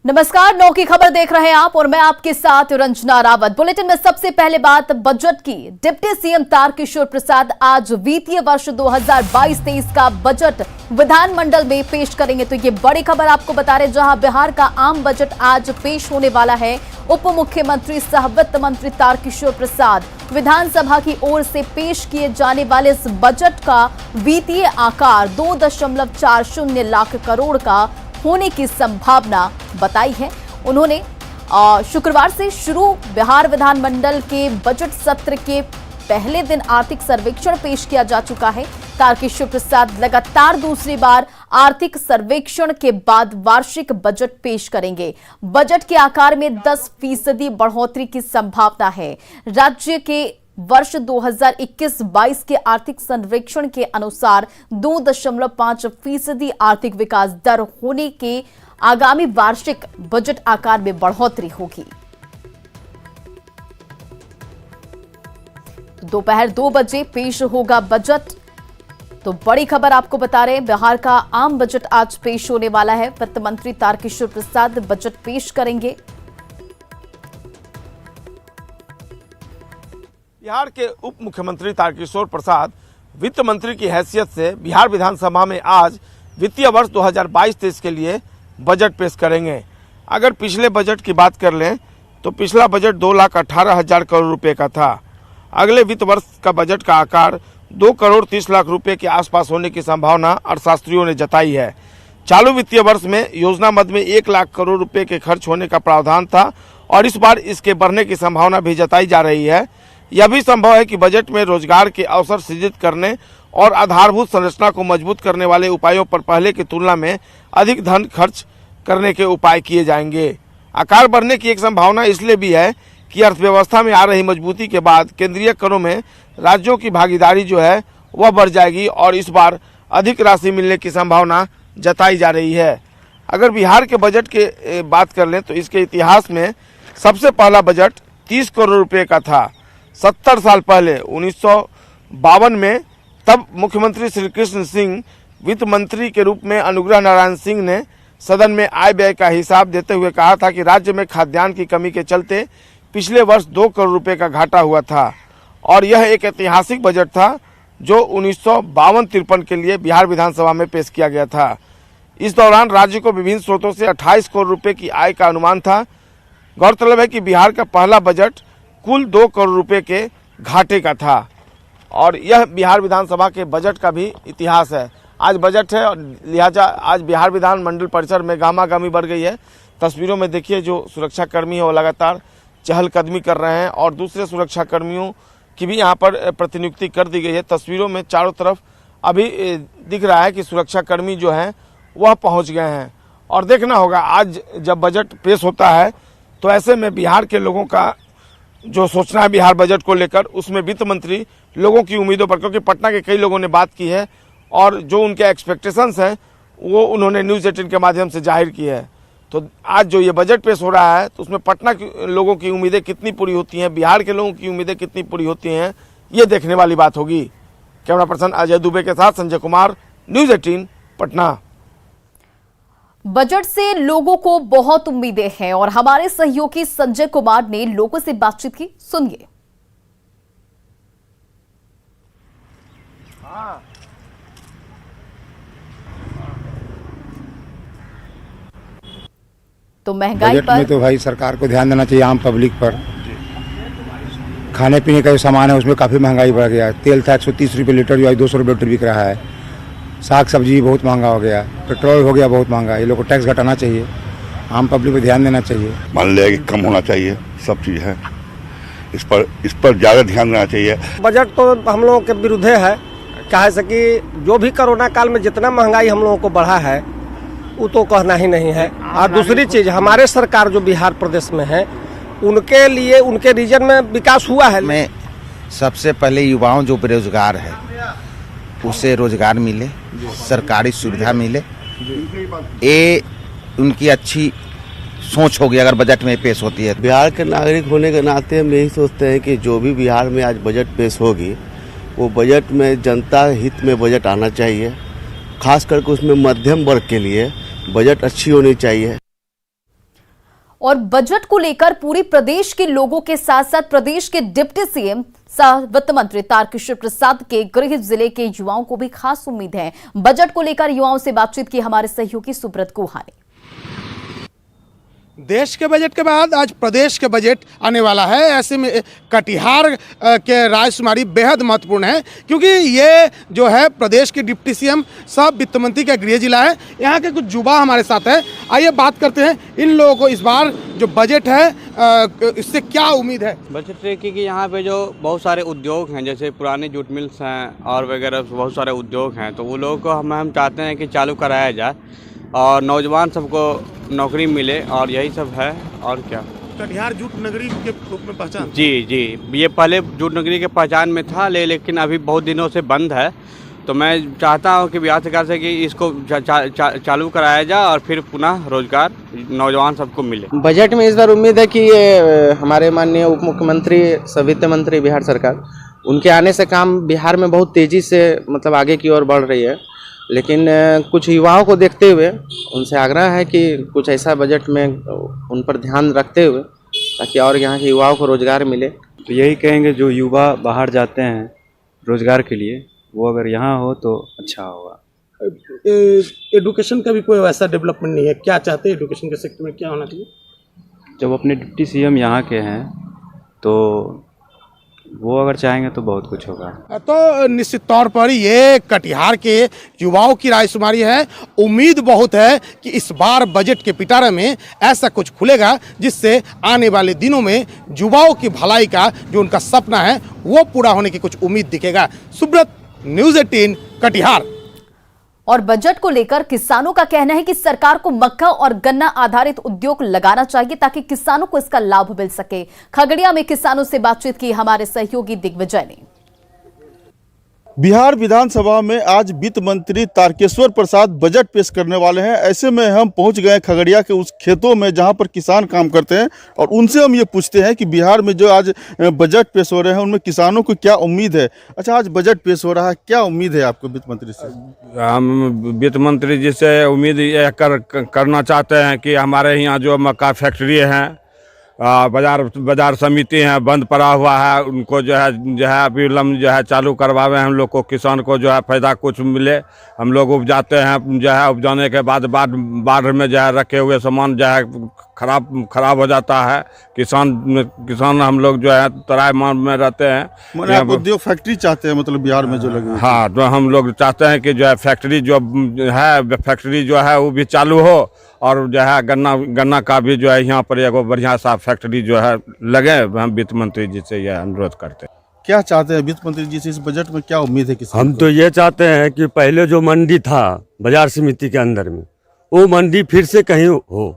नमस्कार, 9 की खबर देख रहे हैं आप और मैं आपके साथ रंजना रावत। बुलेटिन में सबसे पहले बात बजट की। डिप्टी सीएम तारकिशोर प्रसाद आज वित्तीय वर्ष 2022-23 का बजट विधानमंडल में पेश करेंगे। तो ये बड़ी खबर आपको बता रहे, जहां बिहार का आम बजट आज पेश होने वाला है। उप मुख्यमंत्री सह वित्त मंत्री तारकिशोर प्रसाद विधानसभा की ओर से पेश किए जाने वाले इस बजट का वित्तीय आकार 2.40 लाख करोड़ का होने की संभावना बताई है। उन्होंने शुक्रवार से शुरू बिहार विधानमंडल के बजट सत्र के पहले दिन आर्थिक सर्वेक्षण पेश किया जा चुका है। तारकिशोर प्रसाद लगातार दूसरी बार आर्थिक सर्वेक्षण के बाद वार्षिक बजट पेश करेंगे। बजट के आकार में 10% बढ़ोतरी की संभावना है। राज्य के वर्ष 2021-22 के आर्थिक सर्वेक्षण के अनुसार 2.5% आर्थिक विकास दर होने के आगामी वार्षिक बजट आकार में बढ़ोतरी होगी। दोपहर 2 बजे पेश होगा बजट। तो बड़ी खबर आपको बता रहे हैं, बिहार का आम बजट आज पेश होने वाला है। वित्त मंत्री तारकिशोर प्रसाद बजट पेश करेंगे। बिहार के उप मुख्यमंत्री तारकिशोर प्रसाद वित्त मंत्री की हैसियत से बिहार विधानसभा में आज वित्तीय वर्ष 2022-23 के लिए बजट पेश करेंगे। अगर पिछले बजट की बात कर लें तो पिछला बजट 2,18,000 करोड़ रुपए का था। अगले वित्त वर्ष का बजट का आकार 2,30,00,000 रुपए के आसपास होने की संभावना अर्थशास्त्रियों ने जताई है। चालू वित्तीय वर्ष में योजना मद में 1 लाख करोड़ रुपए के खर्च होने का प्रावधान था और इस बार इसके बढ़ने की संभावना भी जताई जा रही है। यह भी संभव है कि बजट में रोजगार के अवसर सृजित करने और आधारभूत संरचना को मजबूत करने वाले उपायों पर पहले की तुलना में अधिक धन खर्च करने के उपाय किए जाएंगे। आकार बढ़ने की एक संभावना इसलिए भी है कि अर्थव्यवस्था में आ रही मजबूती के बाद केंद्रीय करों में राज्यों की भागीदारी जो है वह बढ़ जाएगी और इस बार अधिक राशि मिलने की संभावना जताई जा रही है। अगर बिहार के बजट के बात कर लें तो इसके इतिहास में सबसे पहला बजट 30 करोड़ रुपए का था। 70 साल पहले 1952 में तब मुख्यमंत्री श्री कृष्ण सिंह वित्त मंत्री के रूप में अनुग्रह नारायण सिंह ने सदन में आय व्यय का हिसाब देते हुए कहा था कि राज्य में खाद्यान्न की कमी के चलते पिछले वर्ष 2 करोड़ रुपए का घाटा हुआ था और यह एक ऐतिहासिक बजट था जो 1952-53 के लिए बिहार विधानसभा में पेश किया गया था। इस दौरान राज्य को विभिन्न स्रोतों से 28 करोड़ रुपए की आय का अनुमान था। गौरतलब है कि बिहार का पहला बजट कुल 2 करोड़ रुपए के घाटे का था और यह बिहार विधानसभा के बजट का भी इतिहास है। आज बजट है और लिहाजा आज बिहार विधानमंडल परिसर में गहमागहमी बढ़ गई है। तस्वीरों में देखिए जो सुरक्षाकर्मी है वो लगातार चहलकदमी कर रहे हैं और दूसरे सुरक्षाकर्मियों की भी यहाँ पर प्रतिनियुक्ति कर दी गई है। तस्वीरों में चारों तरफ अभी दिख रहा है कि सुरक्षाकर्मी जो हैं वह पहुँच गए हैं और देखना होगा आज जब बजट पेश होता है तो ऐसे में बिहार के लोगों का जो सोचना है बिहार बजट को लेकर, उसमें वित्त मंत्री लोगों की उम्मीदों पर, क्योंकि पटना के कई लोगों ने बात की है और जो उनके एक्सपेक्टेशंस हैं वो उन्होंने न्यूज़ 18 के माध्यम से जाहिर की है। तो आज जो ये बजट पेश हो रहा है तो उसमें पटना के लोगों की उम्मीदें कितनी पूरी होती हैं, बिहार के लोगों की उम्मीदें कितनी पूरी होती हैं, ये देखने वाली बात होगी। कैमरा पर्सन अजय दुबे के साथ संजय कुमार, न्यूज़ 18 पटना। बजट से लोगों को बहुत उम्मीदें हैं और हमारे सहयोगी संजय कुमार ने लोगों से बातचीत की, सुनिए। तो महंगाई बजट में तो भाई सरकार को ध्यान देना चाहिए आम पब्लिक पर। खाने पीने का जो सामान है उसमें काफ़ी महंगाई बढ़ गया। तेल था 130 रुपये लीटर, जो आज 200 रुपये लीटर बिक रहा है। साग सब्जी बहुत महंगा हो गया, पेट्रोल हो गया बहुत महंगा। ये लोग को टैक्स घटाना चाहिए, आम पब्लिक पर ध्यान देना चाहिए। मान लिया कि कम होना चाहिए, सब चीज़ है, इस पर ज़्यादा ध्यान देना चाहिए। बजट तो हम लोगों के विरुद्ध है, कहे से कि जो भी कोरोना काल में जितना महंगाई हम लोगों को बढ़ा है वो तो कहना ही नहीं है। और दूसरी चीज़, हमारे सरकार जो बिहार प्रदेश में है उनके लिए उनके रीजन में विकास हुआ है। में सबसे पहले युवाओं जो बेरोजगार है उसे रोजगार मिले, सरकारी सुविधा मिले, ये उनकी अच्छी सोच होगी अगर बजट में पेश होती है। बिहार के नागरिक होने के नाते हम यही सोचते हैं कि जो भी बिहार में आज बजट पेश होगी वो बजट में जनता हित में बजट आना चाहिए। खास करके उसमें मध्यम वर्ग के लिए बजट अच्छी होनी चाहिए। और बजट को लेकर पूरे प्रदेश के लोगों के साथ साथ प्रदेश के डिप्टी सीएम सह वित्त मंत्री तारकिशोर प्रसाद के गृह जिले के युवाओं को भी खास उम्मीद है। बजट को लेकर युवाओं से बातचीत की हमारे सहयोगी सुब्रत गुहा ने। देश के बजट के बाद आज प्रदेश के बजट आने वाला है। ऐसे में कटिहार के राजकुमारी बेहद महत्वपूर्ण है, क्योंकि ये जो है प्रदेश के डिप्टी सीएम सब वित्त मंत्री का गृह जिला है। यहाँ के कुछ युवा हमारे साथ है, आइए बात करते हैं इन लोगों को इस बार जो बजट है इससे क्या उम्मीद है। बजट से कि यहाँ पे जो बहुत सारे उद्योग हैं, जैसे पुराने जूट मिल्स हैं और वगैरह बहुत सारे उद्योग हैं, तो वो लोगों को हम चाहते हैं कि चालू कराया जाए और नौजवान सबको नौकरी मिले, और यही सब है। और क्या कटिहार जूट नगरी के रूप में पहचान? जी, ये पहले जूट नगरी के पहचान में था, लेकिन अभी बहुत दिनों से बंद है। तो मैं चाहता हूँ कि बिहार सरकार से कि इसको चालू कराया जाए और फिर पुनः रोजगार नौजवान सबको मिले। बजट में इस बार उम्मीद है कि ये हमारे माननीय उप मुख्यमंत्री वित्त मंत्री बिहार सरकार, उनके आने से काम बिहार में बहुत तेज़ी से मतलब आगे की ओर बढ़ रही है। लेकिन कुछ युवाओं को देखते हुए उनसे आग्रह है कि कुछ ऐसा बजट में उन पर ध्यान रखते हुए ताकि और यहाँ के युवाओं को रोज़गार मिले। तो यही कहेंगे जो युवा बाहर जाते हैं रोज़गार के लिए, वो अगर यहाँ हो तो अच्छा होगा। एडुकेशन का भी कोई वैसा डेवलपमेंट नहीं है, क्या चाहते हैं एडुकेशन के सेक्टर में क्या होना चाहिए? जब अपने डिप्टी सीएम यहाँ के हैं तो वो अगर चाहेंगे तो बहुत कुछ होगा। तो निश्चित तौर पर ये कटिहार के युवाओं की राजकुमारी है। उम्मीद बहुत है कि इस बार बजट के पिटारे में ऐसा कुछ खुलेगा जिससे आने वाले दिनों में युवाओं की भलाई का जो उनका सपना है वो पूरा होने की कुछ उम्मीद दिखेगा। सुब्रत, न्यूज़ 18 कटिहार। और बजट को लेकर किसानों का कहना है कि सरकार को मक्का और गन्ना आधारित उद्योग लगाना चाहिए ताकि किसानों को इसका लाभ मिल सके। खगड़िया में किसानों से बातचीत की हमारे सहयोगी दिग्विजय ने। बिहार विधानसभा में आज वित्त मंत्री तारकेश्वर प्रसाद बजट पेश करने वाले हैं। ऐसे में हम पहुंच गए खगड़िया के उस खेतों में जहां पर किसान काम करते हैं और उनसे हम ये पूछते हैं कि बिहार में जो आज बजट पेश हो रहे हैं उनमें किसानों को क्या उम्मीद है। अच्छा, आज बजट पेश हो रहा है, क्या उम्मीद है आपको वित्त मंत्री से? हम वित्त मंत्री जी से उम्मीद यह करना चाहते हैं कि हमारे यहाँ जो मक्का फैक्ट्री है, बाजार समिति है, बंद पड़ा हुआ है, उनको जो है विलम्ब जो है चालू करवावे, हम लोग को किसान को जो है फायदा कुछ मिले। हम लोग उपजाते हैं, जो है उपजाने के बाद बाढ़ में जो है रखे हुए सामान जो है खराब हो जाता है। किसान हम लोग जो है त्राहिमाम में रहते हैं। आप उद्योग फैक्ट्री चाहते हैं मतलब बिहार में जो लगे? हाँ, तो हम लोग चाहते हैं कि जो है फैक्ट्री जो है वो भी चालू हो और जो है गन्ना का भी जो है यहाँ पर एगो बढ़िया सा फैक्ट्री जो है लगे। हम वित्त मंत्री जी से यह अनुरोध करते हैं। क्या चाहते हैं वित्त मंत्री जी से? इस बजट में क्या उम्मीद है किसान? हम तो ये चाहते हैं कि पहले जो मंडी था बाजार समिति के अंदर में, वो मंडी फिर से कहीं हो।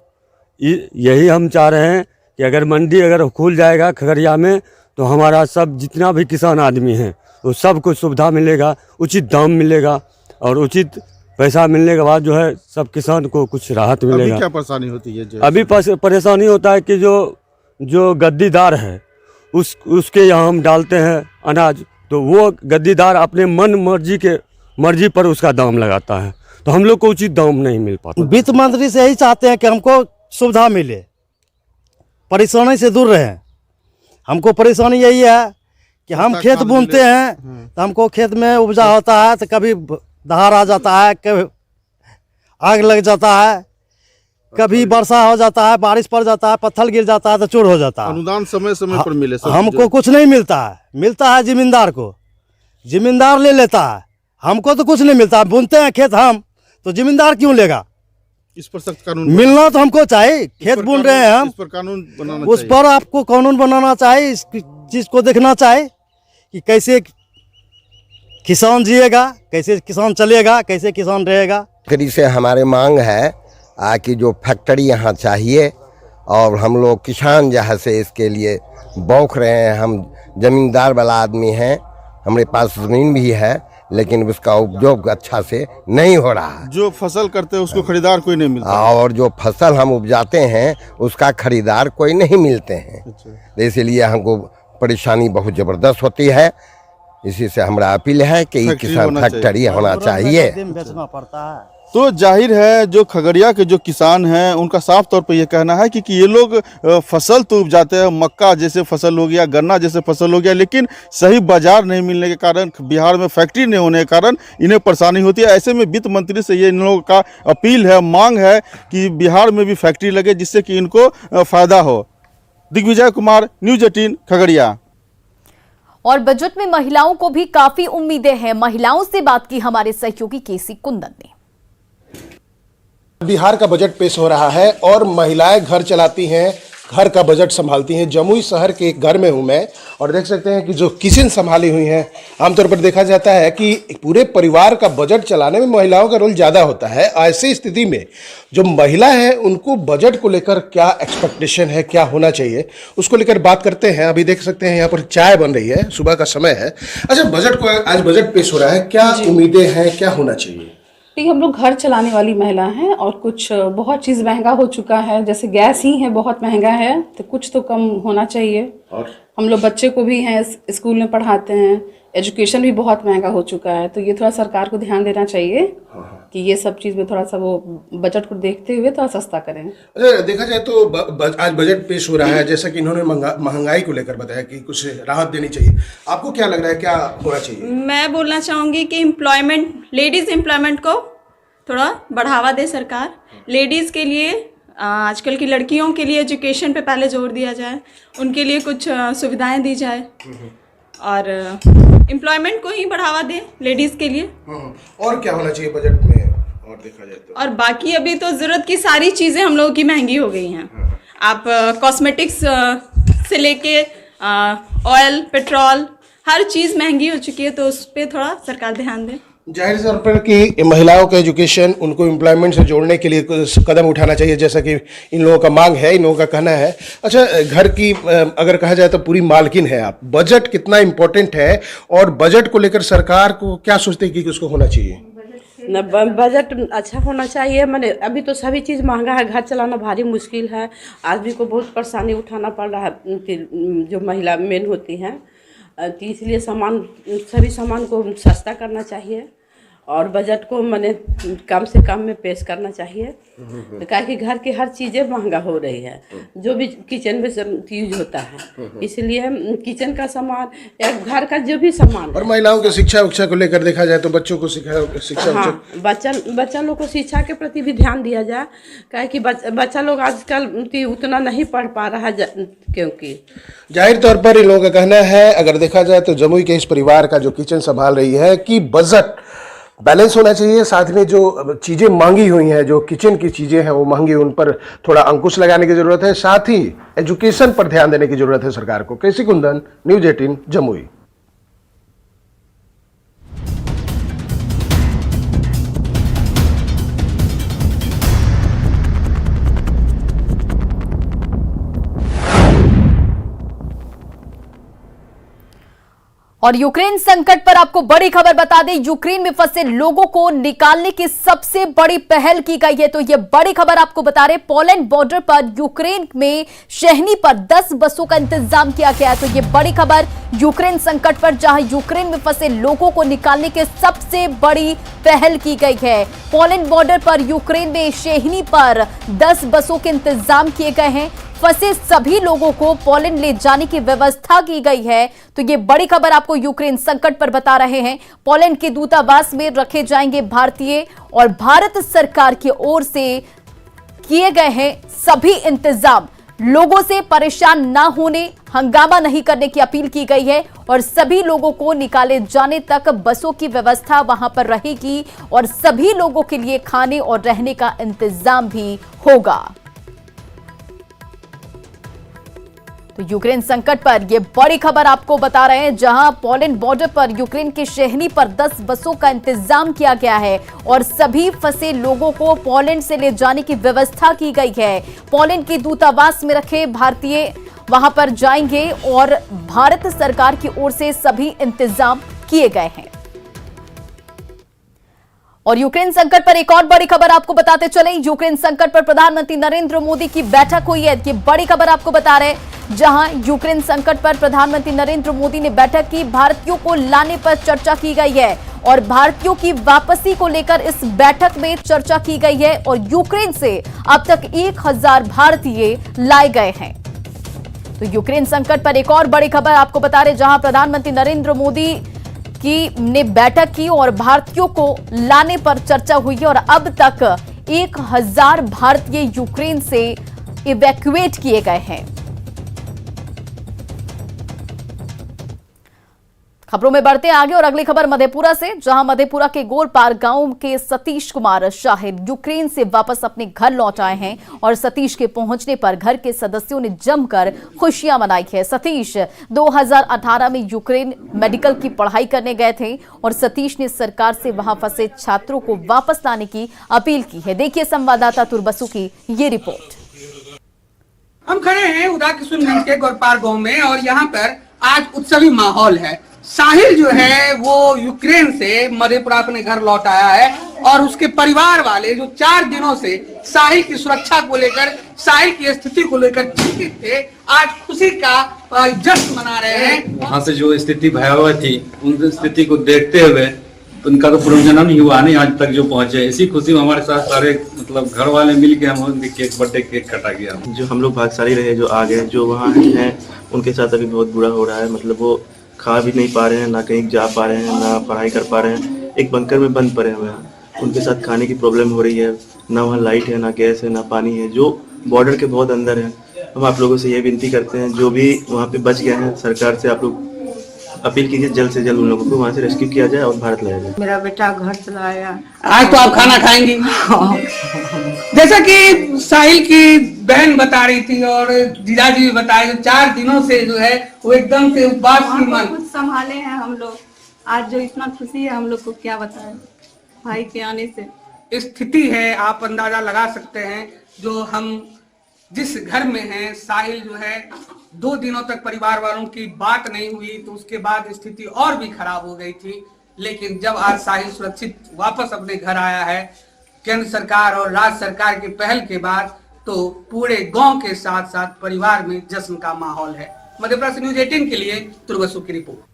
यही हम चाह रहे हैं कि अगर मंडी अगर खुल जाएगा खगड़िया में तो हमारा सब जितना भी किसान आदमी हैं वो सबको सुविधा मिलेगा, उचित दाम मिलेगा और उचित पैसा मिलने के बाद जो है सब किसान को कुछ राहत मिलेगा। अभी क्या परेशानी होती है? अभी परेशानी होता है कि जो गद्दीदार है उसके यहाँ हम डालते हैं अनाज, तो वो गद्दीदार अपने मर्जी पर उसका दाम लगाता है, तो हम लोग को उचित दाम नहीं मिल पाता। वित्त मंत्री से यही चाहते हैं कि हमको सुविधा मिले, परेशानी से दूर रहे। हमको परेशानी यही है कि हम खेत बुनते हैं तो हमको खेत में उपजा होता है तो कभी दहाड़ आ जाता है, कभी आग लग जाता है, कभी वर्षा हो जाता है, बारिश पड़ जाता है, पत्थर गिर जाता है तो चोर हो जाता है। अनुदान समय समय पर मिले हमको कुछ नहीं मिलता है, मिलता है जिमींदार को, जिमींदार ले लेता है, हमको तो कुछ नहीं मिलता। बुनते हैं खेत हम, तो जिमींदार क्यों लेगा? इस पर सख्त कानून मिलना तो हमको चाहिए। खेत बुन रहे हैं हम, इस पर कानून बनाना उस पर आपको कानून बनाना चाहिए। इस चीज को देखना चाहिए कि कैसे किसान जिएगा, कैसे किसान चलेगा, कैसे किसान रहेगा। फैक्ट्री से हमारे मांग है कि जो फैक्ट्री यहाँ चाहिए और हम लोग किसान जहाँ से इसके लिए बौख रहे हैं। हम जमींदार वाला आदमी हैं, हमारे पास ज़मीन भी है लेकिन उसका उपयोग अच्छा से नहीं हो रहा है। जो फसल करते हैं उसको खरीदार कोई नहीं मिलता, और जो फसल हम उपजाते हैं उसका खरीदार कोई नहीं मिलते हैं। इसलिए हमको परेशानी बहुत ज़बरदस्त होती है। इसी से हमारा अपील है कि फैक्ट्री किसान होना फैक्ट्री होना चाहिए। बेचना पड़ता है। तो जाहिर है जो खगड़िया के जो किसान हैं उनका साफ तौर पे ये कहना है कि ये लोग फसल तो उपजाते हैं, मक्का जैसे फसल हो गया, गन्ना जैसे फसल हो गया, लेकिन सही बाजार नहीं मिलने के कारण, बिहार में फैक्ट्री नहीं होने के कारण इन्हें परेशानी होती है। ऐसे में वित्त मंत्री से ये इन लोगों का अपील है, मांग है कि बिहार में भी फैक्ट्री लगे जिससे कि इनको फ़ायदा हो। दिग्विजय कुमार, न्यूज़ 18 खगड़िया। और बजट में महिलाओं को भी काफी उम्मीदें हैं। महिलाओं से बात की हमारे सहयोगी केसी कुंदन ने। बिहार का बजट पेश हो रहा है और महिलाएं घर चलाती हैं, घर का बजट संभालती हैं। जमुई शहर के एक घर में हूं मैं और देख सकते हैं कि जो किचन संभाली हुई हैं, आमतौर पर देखा जाता है कि पूरे परिवार का बजट चलाने में महिलाओं का रोल ज़्यादा होता है। ऐसी स्थिति में जो महिला है उनको बजट को लेकर क्या एक्सपेक्टेशन है, क्या होना चाहिए, उसको लेकर बात करते हैं। अभी देख सकते हैं यहाँ पर चाय बन रही है, सुबह का समय है। अच्छा, बजट को आज बजट पेश हो रहा है, क्या उम्मीदें हैं, क्या होना चाहिए? देखिए, हम लोग घर चलाने वाली महिला हैं और कुछ बहुत चीज़ महंगा हो चुका है, जैसे गैस ही है बहुत महंगा है, तो कुछ तो कम होना चाहिए। और हम लोग बच्चे को भी हैं स्कूल में पढ़ाते हैं, एजुकेशन भी बहुत महंगा हो चुका है, तो ये थोड़ा सरकार को ध्यान देना चाहिए कि ये सब चीज़ में थोड़ा सा वो बजट को देखते हुए थोड़ा सस्ता करें। अच्छा, देखा जाए तो आज बजट पेश हो रहा है, जैसा कि इन्होंने महंगाई को लेकर बताया कि कुछ राहत देनी चाहिए। आपको क्या लग रहा है, क्या होना चाहिए? मैं बोलना चाहूँगी कि लेडीज़ एम्प्लॉयमेंट को थोड़ा बढ़ावा दे सरकार। लेडीज़ के लिए, आजकल की लड़कियों के लिए एजुकेशन पे पहले जोर दिया जाए, उनके लिए कुछ सुविधाएं दी जाए और एम्प्लॉयमेंट को ही बढ़ावा दे लेडीज़ के लिए। और क्या होना चाहिए बजट में और देखा जाए तो? और बाकी अभी तो ज़रूरत की सारी चीज़ें हम लोगों की महंगी हो गई हैं। आप कॉस्मेटिक्स से लेके ऑयल, पेट्रोल, हर चीज़ महंगी हो चुकी है, तो उस पर थोड़ा सरकार ध्यान दे। जाहिर तौर पर कि महिलाओं का एजुकेशन, उनको एम्प्लॉयमेंट से जोड़ने के लिए कुछ कदम उठाना चाहिए, जैसा कि इन लोगों का मांग है, इन लोगों का कहना है। अच्छा, घर की अगर कहा जाए तो पूरी मालकिन है आप, बजट कितना इम्पोर्टेंट है और बजट को लेकर सरकार को क्या सोचते हैं कि उसको होना चाहिए? बजट अच्छा होना चाहिए। मैंने अभी तो सभी चीज़ महंगा है, घर चलाना भारी मुश्किल है, आदमी को बहुत परेशानी उठाना पड़ रहा है, जो महिला मेन होती हैं, तो इसलिए सभी सामान को सस्ता करना चाहिए और बजट को मैंने कम से कम में पेश करना चाहिए। तो क्या कि घर की हर चीज़ें महंगा हो रही है, जो भी किचन में यूज होता है, इसलिए किचन का सामान या घर का जो भी सामान। और महिलाओं की शिक्षा को लेकर देखा जाए तो बच्चों को शिक्षा बच्चा लोग को शिक्षा के प्रति भी ध्यान दिया जाए, क्या कि बच्चा लोग आजकल उतना नहीं पढ़ पा रहा है, क्योंकि जाहिर तौर पर इन लोगों का कहना है, अगर देखा जाए तो जमुई के इस परिवार का जो किचन संभाल रही है, कि बजट बैलेंस होना चाहिए। साथ में जो चीज़ें मांगी हुई हैं, जो किचन की चीज़ें हैं वो महंगी, उन पर थोड़ा अंकुश लगाने की ज़रूरत है। साथ ही एजुकेशन पर ध्यान देने की ज़रूरत है सरकार को। केसी कुंदन, न्यूज़ 18 जमुई। और यूक्रेन संकट पर आपको बड़ी खबर बता दें, यूक्रेन में फंसे लोगों को निकालने की सबसे बड़ी पहल की गई है। तो यह बड़ी खबर आपको बता रहे, पोलैंड बॉर्डर पर यूक्रेन में शहनी पर 10 बसों का इंतजाम किया गया है। तो यह बड़ी खबर यूक्रेन संकट पर, जहां यूक्रेन में फंसे लोगों को निकालने की सबसे बड़ी पहल की गई है। पोलैंड बॉर्डर पर यूक्रेन में शहनी पर 10 बसों के इंतजाम किए गए हैं। फंसे सभी लोगों को पोलैंड ले जाने की व्यवस्था की गई है। तो ये बड़ी खबर आपको यूक्रेन संकट पर बता रहे हैं। पोलैंड के दूतावास में रखे जाएंगे भारतीय, और भारत सरकार की ओर से किए गए हैं सभी इंतजाम। लोगों से परेशान ना होने, हंगामा नहीं करने की अपील की गई है और सभी लोगों को निकाले जाने तक बसों की व्यवस्था वहां पर रहेगी और सभी लोगों के लिए खाने और रहने का इंतजाम भी होगा। तो यूक्रेन संकट पर यह बड़ी खबर आपको बता रहे हैं, जहां पोलैंड बॉर्डर पर यूक्रेन के शहनी पर 10 बसों का इंतजाम किया गया है और सभी फंसे लोगों को पोलैंड से ले जाने की व्यवस्था की गई है। पोलैंड के दूतावास में रखे भारतीय वहां पर जाएंगे और भारत सरकार की ओर से सभी इंतजाम किए गए हैं। और यूक्रेन संकट पर एक और बड़ी खबर आपको बताते चले। यूक्रेन संकट पर प्रधानमंत्री नरेंद्र मोदी की बैठक हुई है। ये बड़ी खबर आपको बता रहे हैं, जहां यूक्रेन संकट पर प्रधानमंत्री नरेंद्र मोदी ने बैठक की। भारतीयों को लाने पर चर्चा की गई है और भारतीयों की वापसी को लेकर इस बैठक में चर्चा की गई है और यूक्रेन से अब तक 1000 भारतीय लाए गए हैं। तो यूक्रेन संकट पर एक और बड़ी खबर आपको बता रहे, जहां प्रधानमंत्री नरेंद्र मोदी ने बैठक की और भारतीयों को लाने पर चर्चा हुई है और अब तक 1000 भारतीय यूक्रेन से इवैक्यूएट किए गए हैं। खबरों में बढ़ते आगे और अगली खबर मधेपुरा से, जहां मधेपुरा के गोरपार गांव के सतीश कुमार शाहिद यूक्रेन से वापस अपने घर लौट आए हैं और सतीश के पहुंचने पर घर के सदस्यों ने जमकर खुशियां मनाई है। सतीश 2018 में यूक्रेन मेडिकल की पढ़ाई करने गए थे और सतीश ने सरकार से वहां फंसे छात्रों को वापस लाने की अपील की है। देखिए संवाददाता तुरबसु की ये रिपोर्ट। हम खड़े हैं उदाकिशुनगंज के गोरपार गांव में और यहाँ पर आज उत्सवी माहौल है। साहिल जो है वो यूक्रेन से मधेपुरा अपने घर लौट आया है और उसके परिवार वाले जो 4 दिनों से साहिल की सुरक्षा को लेकर, साहिल की स्थिति को लेकर चिंतित थे, आज खुशी का जश्न मना रहे हैं। वहाँ से जो स्थिति भयावह थी, उन स्थिति को देखते हुए उनका तो पुनर्जन्म ही हुआ नहीं, आज तक जो पहुंचे, इसी खुशी में हमारे साथ सारे मतलब घर वाले मिल के हम उनके बर्थडे केक कटा गया। जो हम लोग भाग्यशाली रहे जो आ गए, जो वहाँ हैं उनके साथ अभी बहुत बुरा हो रहा है। मतलब वो खा भी नहीं पा रहे हैं, ना कहीं जा पा रहे हैं, ना पढ़ाई कर पा रहे हैं, एक बंकर में बंद पड़े हुए हैं। उनके साथ खाने की प्रॉब्लम हो रही है, ना वहाँ लाइट है, ना गैस है, ना पानी है, जो बॉर्डर के बहुत अंदर है। हम आप लोगों से ये विनती करते हैं, जो भी वहाँ पे बच गए हैं, सरकार से आप लोग अपील कीजिए जल्द से जल्द उन लोगों को वहाँ से रेस्क्यू किया जाए और भारत लाया जाए। मेरा बेटा घर चला आया, आज तो आप खाना खाएंगी। जैसा कि साहिल की बहन बता रही थी और जीजाजी भी बताए, जो 4 दिनों से जो है वो एकदम से उपवास की मन कुछ संभाले हैं हम लोग। आज जो इतना खुशी है हम लोग को क्या बताएं भाई के आने से। स्थिति है, आप अंदाजा लगा सकते हैं। जो हम जिस घर में हैं, साहिल जो है 2 दिनों तक परिवार वालों की बात नहीं हुई, तो उसके बाद स्थिति और भी खराब हो गई थी। लेकिन जब आज साहिल सुरक्षित वापस अपने घर आया है, केंद्र सरकार और राज्य सरकार की पहल के बाद, तो पूरे गांव के साथ साथ परिवार में जश्न का माहौल है। मध्यप्रदेश न्यूज 18 के लिए तुरबसु की रिपोर्ट।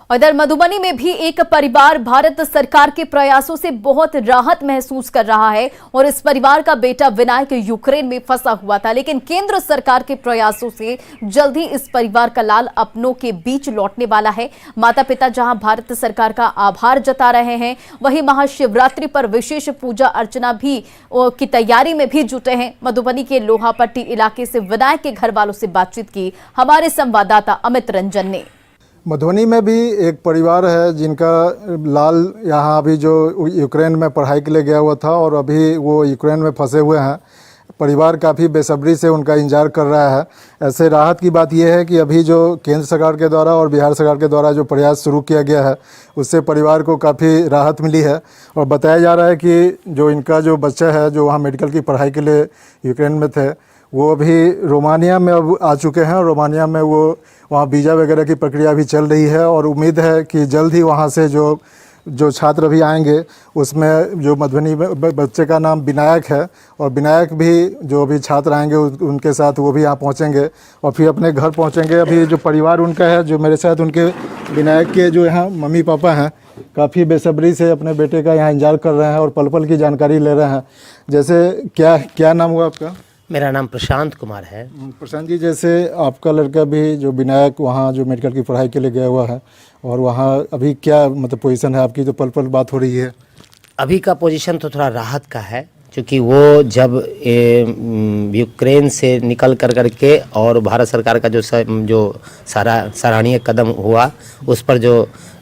इधर मधुबनी में भी एक परिवार भारत सरकार के प्रयासों से बहुत राहत महसूस कर रहा है और इस परिवार का बेटा विनायक यूक्रेन में फंसा हुआ था, लेकिन केंद्र सरकार के प्रयासों से जल्द ही इस परिवार का लाल अपनों के बीच लौटने वाला है। माता पिता जहां भारत सरकार का आभार जता रहे हैं, वहीं महाशिवरात्रि पर विशेष पूजा अर्चना भी की तैयारी में भी जुटे हैं। मधुबनी के लोहापट्टी इलाके से विनायक के घर वालों से बातचीत की हमारे संवाददाता अमित रंजन ने। मधुबनी में भी एक परिवार है जिनका लाल यहाँ अभी जो यूक्रेन में पढ़ाई के लिए गया हुआ था और अभी वो यूक्रेन में फंसे हुए हैं। परिवार काफ़ी बेसब्री से उनका इंतजार कर रहा है। ऐसे राहत की बात यह है कि अभी जो केंद्र सरकार के द्वारा और बिहार सरकार के द्वारा जो प्रयास शुरू किया गया है, उससे परिवार को काफ़ी राहत मिली है और बताया जा रहा है कि जो इनका जो बच्चा है जो वहाँ मेडिकल की पढ़ाई के लिए यूक्रेन में थे, वो अभी रोमानिया में अब आ चुके हैं। रोमानिया में वो वहाँ वीज़ा वगैरह की प्रक्रिया भी चल रही है और उम्मीद है कि जल्द ही वहाँ से जो छात्र भी आएंगे, उसमें जो मधुबनी में बच्चे का नाम विनायक है और विनायक भी जो भी छात्र आएंगे उनके साथ वो भी यहाँ पहुँचेंगे और फिर अपने घर पहुँचेंगे। अभी जो परिवार उनका है, जो मेरे साथ उनके विनायक के जो यहाँ मम्मी पापा हैं, काफ़ी बेसब्री से अपने बेटे का यहाँ इंतजार कर रहे हैं और पल पल की जानकारी ले रहे हैं। जैसे क्या नाम हुआ आपका? मेरा नाम प्रशांत कुमार है। प्रशांत जी, जैसे आपका लड़का भी जो विनायक वहाँ जो मेडिकल की पढ़ाई के लिए गया हुआ है और वहाँ अभी क्या मतलब पोजीशन है आपकी, जो पल पल बात हो रही है? अभी का पोजीशन तो थोड़ा राहत का है, क्योंकि वो जब यूक्रेन से निकल करके और भारत सरकार का जो सराहनीय कदम हुआ, उस पर जो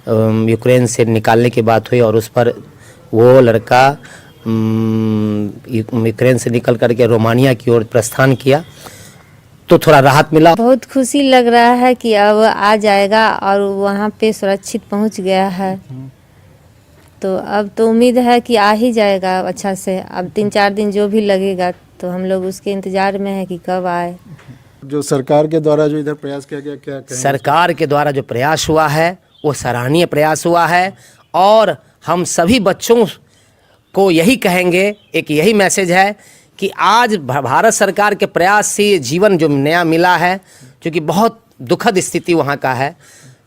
यूक्रेन से निकालने की बात हुई और उस पर वो लड़का यूक्रेन से निकल करके रोमानिया की ओर प्रस्थान किया, तो थोड़ा राहत मिला। बहुत खुशी लग रहा है कि अब आ जाएगा और वहाँ पे सुरक्षित पहुँच गया है, तो अब तो उम्मीद है कि आ ही जाएगा अच्छा से। अब 3-4 दिन जो भी लगेगा, तो हम लोग उसके इंतजार में है कि कब आए। जो सरकार के द्वारा जो इधर प्रयास किया गया, क्या कहेंगे? सरकार के द्वारा जो प्रयास हुआ है वो सराहनीय प्रयास हुआ है और हम सभी बच्चों को यही कहेंगे, एक यही मैसेज है कि आज भारत सरकार के प्रयास से ये जीवन जो नया मिला है, क्योंकि बहुत दुखद स्थिति वहाँ का है,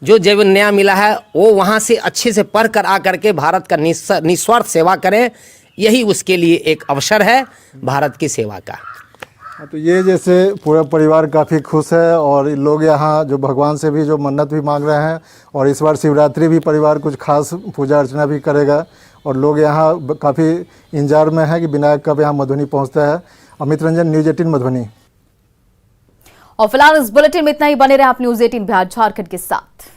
जो जीवन नया मिला है वो वहाँ से अच्छे से पढ़ कर आकर के भारत का निस्वार्थ सेवा करें, यही उसके लिए एक अवसर है भारत की सेवा का। तो ये जैसे पूरा परिवार काफ़ी खुश है और लोग यहाँ जो भगवान से भी जो मन्नत भी मांग रहे हैं, और इस बार शिवरात्रि भी परिवार कुछ खास पूजा अर्चना भी करेगा, और लोग यहाँ काफ़ी इंतजार में है कि विनायक कब यहाँ मधुबनी पहुँचता है। अमित रंजन, न्यूज़ 18 मधुबनी। और फिलहाल इस बुलेटिन में इतना ही। बने रहे आप न्यूज़ 18 बिहार झारखंड के साथ।